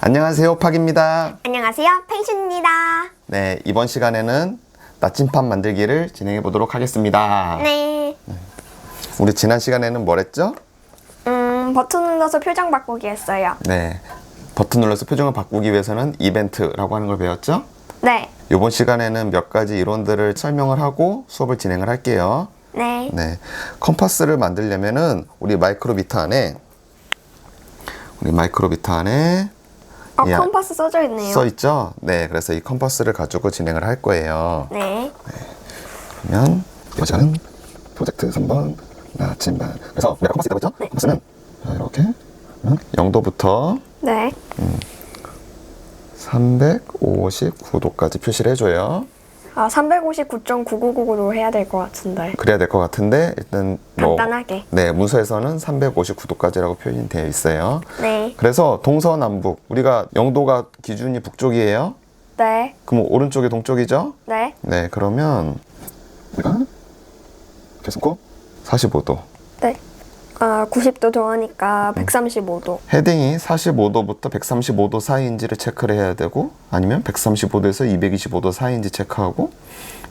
안녕하세요, 팍입니다. 안녕하세요, 펜션입니다. 네, 이번 시간에는 나침판 만들기를 진행해 보도록 하겠습니다. 네. 우리 지난 시간에는 뭘 했죠? 버튼 눌러서 표정 바꾸기 했어요. 네, 버튼 눌러서 표정을 바꾸기 위해서는 이벤트라고 하는 걸 배웠죠? 네. 이번 시간에는 몇 가지 이론들을 설명을 하고 수업을 진행을 할게요. 네. 네, 컴파스를 만들려면은 우리 마이크로미터 안에 컴파스 써져 있네요. 써 있죠? 네, 그래서 이 컴파스를 가지고 진행을 할 거예요. 네. 그러면 여자는 프로젝트 3번 나침반. 그래서 내가 컴파스 있다고 했죠? 네. 컴파스는 이렇게 0도부터 네. 359도까지 표시를 해줘요. 359.9999로 해야 될 것 같은데. 그래야 될 것 같은데 일단 간단하게. 네, 문서에서는 359도까지라고 표현되어 있어요. 네. 그래서 동서남북, 우리가 0도가 기준이 북쪽이에요. 네. 그럼 오른쪽이 동쪽이죠? 네. 네, 그러면 우리가 이렇게 쓰고 45도. 네. 90도 더하니까 135도. 헤딩이 45도부터 135도 사이인지를 체크를 해야 되고, 아니면 135도에서 225도 사이인지 체크하고,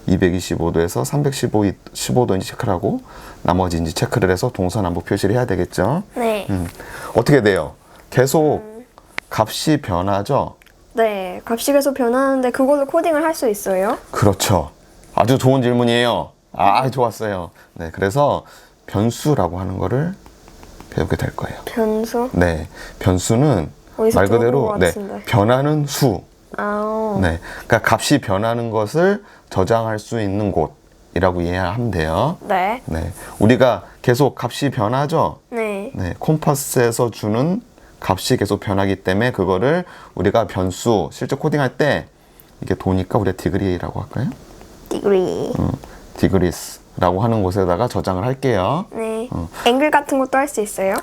225도에서 315도인지 체크를 하고, 나머지인지 체크를 해서 동서남북 표시를 해야 되겠죠. 네. 어떻게 돼요? 계속 값이 변하죠? 네. 값이 계속 변하는데 그걸로 코딩을 할 수 있어요? 그렇죠. 아주 좋은 질문이에요. 좋았어요. 네, 그래서 변수라고 하는 거를 배우게 될 거예요. 변수? 네, 변수는 어디서 말 들어본 그대로 것 같은데. 변하는 수. 아. 네, 그러니까 값이 변하는 것을 저장할 수 있는 곳이라고 이해하면 돼요. 네. 네, 우리가 계속 값이 변하죠. 네. 네, 콤파스에서 주는 값이 계속 변하기 때문에 그거를 우리가 변수 실제 코딩할 때 이게 도니까 우리가 디그리라고 할까요? 디그리. 디그리스라고 하는 곳에다가 저장을 할게요. 네. 앵글 같은 것도 할 수 있어요?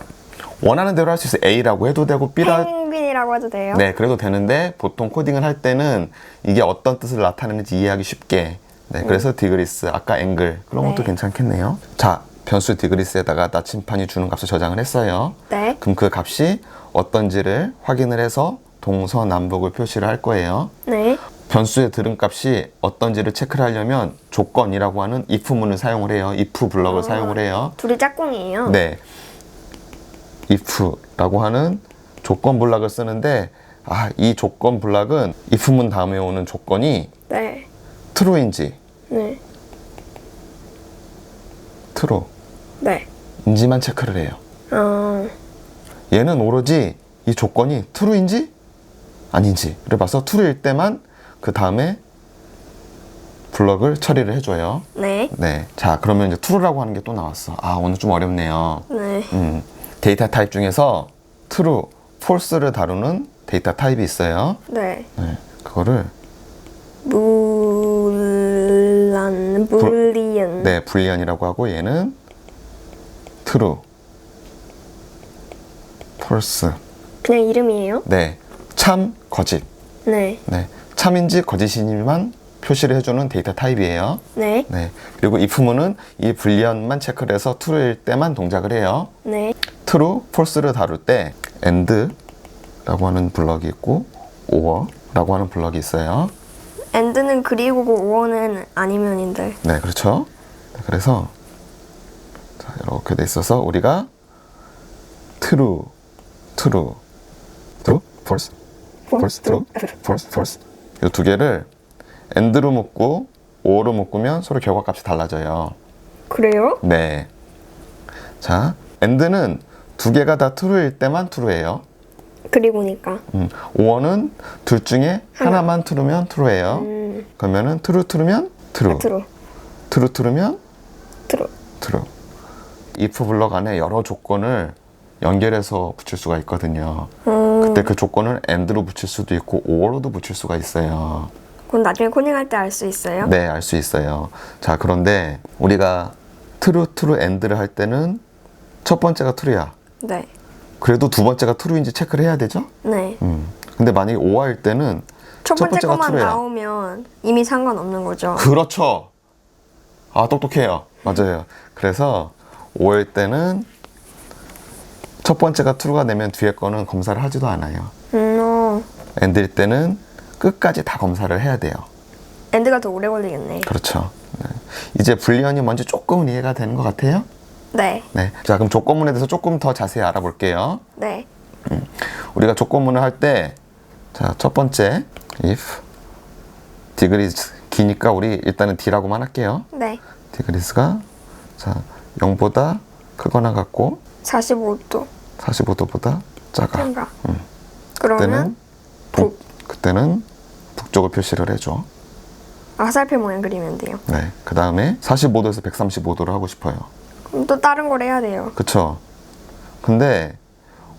원하는 대로 할 수 있어요. A라고 해도 되고 B라 펭귄이라고 해도 돼요? 네, 그래도 되는데 보통 코딩을 할 때는 이게 어떤 뜻을 나타내는지 이해하기 쉽게. 네, 그래서 디그리스, 아까 앵글 그런 것도 네. 괜찮겠네요. 자, 변수 디그리스에다가 나침판이 주는 값을 저장을 했어요. 네. 그럼 그 값이 어떤지를 확인을 해서 동서남북을 표시를 할 거예요. 네. 변수의 들음값이 어떤지를 체크를 하려면 조건이라고 하는 if문을 사용을 해요. if 블럭을 사용을 해요. 둘이 짝꿍이에요? 네, if라고 하는 조건 블럭을 쓰는데 이 조건 블럭은 if문 다음에 오는 조건이 네. true인지 네. 네. true인지만 체크를 해요. 얘는 오로지 이 조건이 true인지 아닌지를 봐서 true일 때만 그 다음에 블럭을 처리를 해줘요. 네. 네, 자 그러면 이제 true라고 하는 게 또 나왔어. 오늘 좀 어렵네요. 네. 데이터 타입 중에서 true, false를 다루는 데이터 타입이 있어요. 네. 네, 그거를 불리언. 네, 불리언이라고 하고 얘는 true, false. 그냥 이름이에요? 네, 참, 거짓. 네. 네, 참인지 거짓인지만 표시를 해주는 데이터 타입이에요. 네. 네, 그리고 if문은 이 불리언만 체크를 해서 true일 때만 동작을 해요. 네. true, false를 다룰 때 and라고 하는 블럭이 있고 or라고 하는 블럭이 있어요. and는 그리고고 or는 아니면인데. 네, 그렇죠. 네, 그래서 자, 이렇게 돼 있어서 우리가 true, false, true, false 이 두 개를 and로 묶고 or로 묶으면 서로 결과값이 달라져요. 그래요? 네. 자, and는 두 개가 다 true일 때만 true예요. 그리고니까. or는 둘 중에 하나만 true면 true예요. 그러면은 true면 true, 트루. true면 트루. true. if 블럭 안에 여러 조건을 연결해서 붙일 수가 있거든요. 그때 그 조건을 and로 붙일 수도 있고 or로도 붙일 수가 있어요. 그건 나중에 코딩할 때 알 수 있어요? 네, 알 수 있어요. 자, 그런데 우리가 true, and를 할 때는 첫 번째가 true야. 네. 그래도 두 번째가 true인지 체크를 해야 되죠? 네. 근데 만약에 or일 때는 첫 번째 번째가 것만 true야. 나오면 이미 상관없는 거죠. 그렇죠. 똑똑해요. 맞아요. 그래서 5일 때는 첫 번째가 true가 되면 뒤에 거는 검사를 하지도 않아요. AND일 때는 끝까지 다 검사를 해야 돼요. 엔드가 더 오래 걸리겠네. 그렇죠. 네. 이제 불리언이 뭔지 조금은 이해가 되는 것 같아요? 네. 네. 자, 그럼 조건문에 대해서 조금 더 자세히 알아볼게요. 네. 우리가 조건문을 할 때, 자, 첫 번째, if 디그리스 기니까 우리 일단은 D라고만 할게요. 네. 디그리스가 자 0보다 크거나 같고 45도. 45도보다 작아. 생각. 그러면 북. 그때는 북쪽을 표시를 해줘. 화살표 모양 그리면 돼요. 네. 그 다음에 45도에서 135도를 하고 싶어요. 그럼 또 다른 걸 해야 돼요. 그쵸? 근데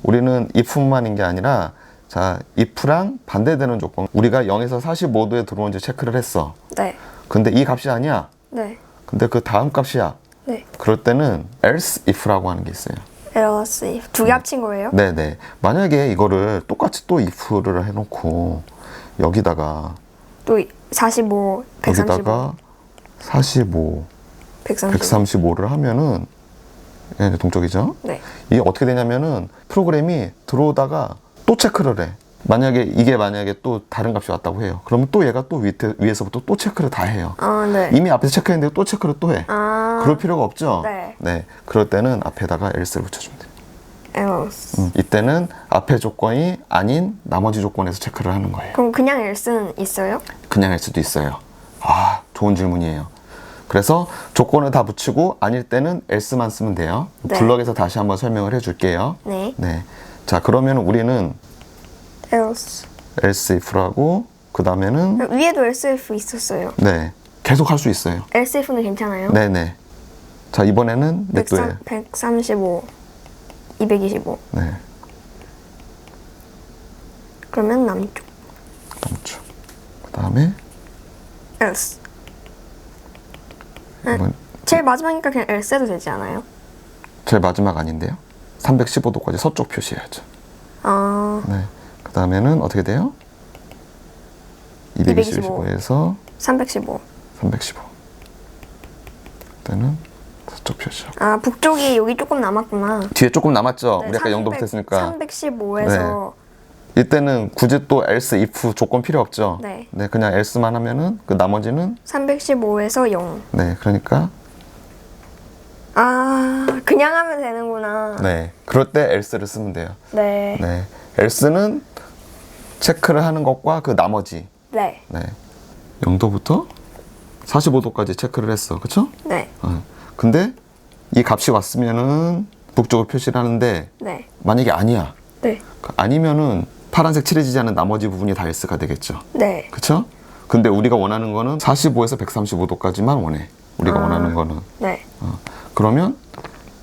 우리는 if만인 게 아니라 자 if랑 반대되는 조건. 우리가 0에서 45도에 들어온지 체크를 했어. 네. 근데 이 값이 아니야. 네. 근데 그 다음 값이야. 네. 그럴 때는 else if라고 하는 게 있어요. else 두 개 합친 거예요? 네네. 만약에 이거를 똑같이 또 if를 해놓고 여기다가 또 45, 135, 여기다가 45, 135. 135를 하면은 얘네 동쪽이죠? 네. 이게 어떻게 되냐면은 프로그램이 들어오다가 또 체크를 해. 만약에 이게 또 다른 값이 왔다고 해요. 그러면 또 얘가 또 위에서부터 또 체크를 다 해요. 아, 네. 이미 앞에서 체크했는데 또 체크를 또 해. 아. 그럴 필요가 없죠? 네. 그럴 때는 앞에다가 else를 붙여주면 돼요. else. 이때는 앞에 조건이 아닌 나머지 조건에서 체크를 하는 거예요. 그럼 그냥 else는 있어요? 그냥 할 수도 있어요. 아, 좋은 질문이에요. 그래서 조건을 다 붙이고 아닐 때는 else만 쓰면 돼요. 네. 블럭에서 다시 한번 설명을 해줄게요. 네. 네. 자, 그러면 우리는 else. else if라고 그 다음에는 위에도 else if 있었어요. 네, 계속 할 수 있어요. else if는 괜찮아요? 네네. 자, 이번에는 몇 도예요? 135, 225. 네, 그러면 남쪽. 남쪽. 그 다음에 else. 이번 제일 마지막이니까 그냥 else 해도 되지 않아요? 제일 마지막 아닌데요? 315도까지 서쪽 표시해야죠. 아, 네. 그 다음에는 어떻게 돼요? 225에서 315. 315. 그때는 서쪽 표시하고. 아, 북쪽이 여기 조금 남았구나. 뒤에 조금 남았죠? 네, 우리 아까 0도 붙였으니까. 315에서 이때는 굳이 또 else, if 조건 필요 없죠? 네. 그냥 else만 하면은 그 나머지는 315에서 0. 네, 그러니까 아, 그냥 하면 되는구나. 네, 그럴 때 else를 쓰면 돼요. 네. 네, else는 체크를 하는 것과 그 나머지 네. 네, 0도부터 45도까지 체크를 했어, 그쵸? 네. 근데 이 값이 왔으면은 북쪽을 표시를 하는데 네. 만약에 아니야, 네. 아니면은 파란색 칠해지지 않은 나머지 부분이 다 else가 되겠죠, 네. 그쵸? 근데 우리가 원하는 거는 45에서 135도까지만 원해. 우리가 원하는 거는. 네. 그러면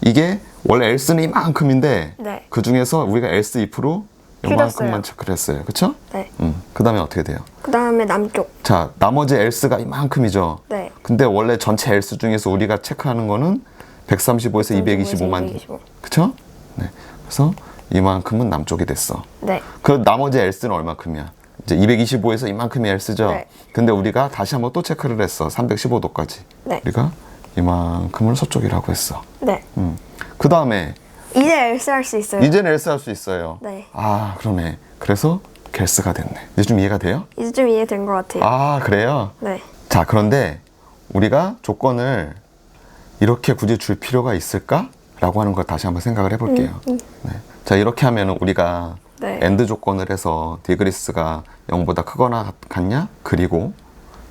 이게 원래 else는 이만큼인데 네. 그 중에서 우리가 else if로 이만큼만 체크를 했어요. 그쵸? 네. 그 다음에 어떻게 돼요? 그 다음에 남쪽. 자, 나머지 else가 이만큼이죠. 네. 근데 원래 전체 else 중에서 우리가 체크하는 거는 135에서 225만. 225. 그쵸? 네. 그래서 이만큼은 남쪽이 됐어. 네. 그 나머지 else는 얼마큼이야? 이제 225에서 이만큼이 else죠. 네. 근데 우리가 다시 한번 또 체크를 했어. 315도까지. 네. 우리가 이만큼을 서쪽이라고 했어. 네. 그 다음에 이제 else 할 수 있어요. 이제는 else 할 수 있어요. 네. 아, 그러네. 그래서 gelse가 됐네. 이제 좀 이해가 돼요? 이제 좀 이해된 것 같아요. 아, 그래요? 네. 자, 그런데 우리가 조건을 이렇게 굳이 줄 필요가 있을까? 라고 하는 걸 다시 한번 생각을 해볼게요. 네. 자, 이렇게 하면 우리가 네. AND 조건을 해서 디그리스가 0보다 크거나 같냐? 그리고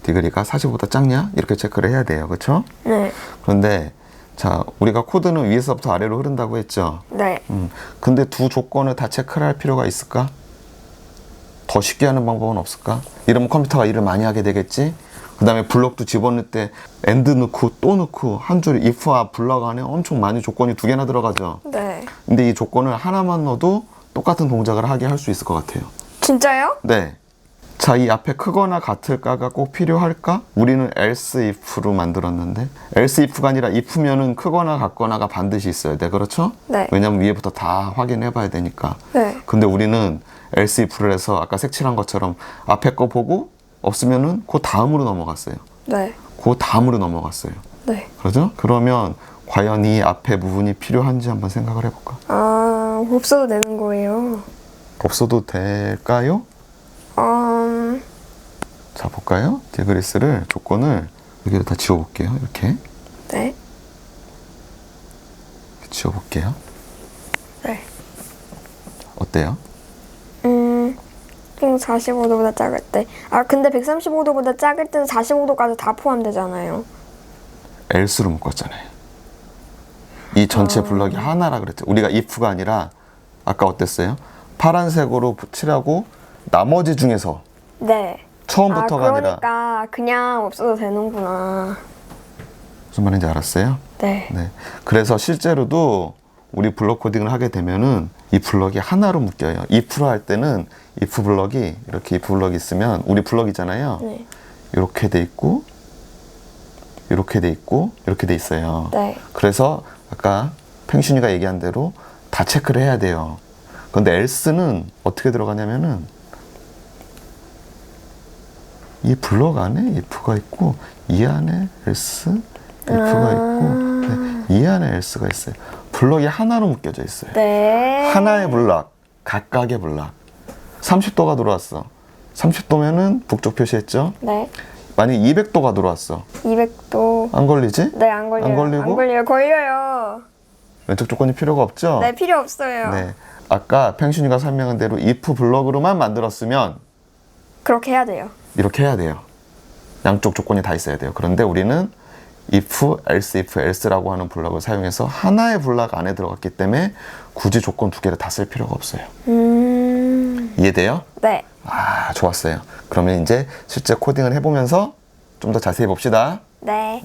디그리가 40보다 작냐? 이렇게 체크를 해야 돼요. 그렇죠? 네. 그런데 자, 우리가 코드는 위에서부터 아래로 흐른다고 했죠? 네. 근데 두 조건을 다 체크를 할 필요가 있을까? 더 쉽게 하는 방법은 없을까? 이러면 컴퓨터가 일을 많이 하게 되겠지? 그 다음에 블럭도 집어넣을 때 AND 넣고 또 넣고 한 줄 if와 블럭 안에 엄청 많이 조건이 두 개나 들어가죠? 네. 근데 이 조건을 하나만 넣어도 똑같은 동작을 하게 할 수 있을 것 같아요. 진짜요? 네. 자, 이 앞에 크거나 같을까가 꼭 필요할까? 우리는 else if로 만들었는데 else if가 아니라 if면은 크거나 같거나가 반드시 있어야 돼. 그렇죠? 네. 왜냐면 위에부터 다 확인해 봐야 되니까. 네. 근데 우리는 else if를 해서 아까 색칠한 것처럼 앞에 거 보고 없으면은 그 다음으로 넘어갔어요. 네. 그 다음으로 넘어갔어요. 네. 그렇죠? 그러면 과연 이 앞에 부분이 필요한지 한번 생각을 해볼까? 아, 없어도 되는 거예요. 없어도 될까요? 자, 볼까요? 디그리스를 조건을 여기다 다 지워볼게요. 이렇게 네. 지워볼게요. 네. 어때요? 45도보다 작을 때. 아, 근데 135도보다 작을 때는 45도까지 다 포함되잖아요. else로 묶었잖아요. 이 전체 블럭이 하나라 그랬죠. 우리가 if가 아니라 아까 어땠어요? 파란색으로 칠하고 나머지 중에서 네. 처음부터가 아니라 그러니까 그냥 없어도 되는구나. 무슨 말인지 알았어요? 네. 네. 그래서 실제로도 우리 블럭 코딩을 하게 되면은 이 블럭이 하나로 묶여요. if로 할 때는 if 블럭이 이렇게 if 블럭이 있으면 우리 블럭 있잖아요. 네. 이렇게 돼 있고 이렇게 돼 있고 이렇게 돼 있어요. 네. 그래서 아까 팽순이가 얘기한 대로 다 체크를 해야 돼요. 근데 else는 어떻게 들어가냐면은 이 블럭 안에 if가 있고 이 안에 else if가 있고 네, 이 안에 else가 있어요. 블럭이 하나로 묶여져 있어요. 네. 하나의 블럭, 각각의 블럭. 30도가 들어왔어. 30도면은 북쪽 표시했죠? 네. 만약 200도가 들어왔어. 200도. 안 걸리지? 네, 안 걸려요. 안 걸리고? 안 걸려요. 걸려요. 왼쪽 조건이 필요가 없죠? 네, 필요 없어요. 네. 아까 팽순이가 설명한 대로 if 블럭으로만 만들었으면 그렇게 해야 돼요. 이렇게 해야 돼요. 양쪽 조건이 다 있어야 돼요. 그런데 우리는 if, else라고 하는 블럭을 사용해서 하나의 블럭 안에 들어갔기 때문에 굳이 조건 두 개를 다 쓸 필요가 없어요. 이해돼요? 네. 아, 좋았어요. 그러면 이제 실제 코딩을 해보면서 좀 더 자세히 봅시다. 네.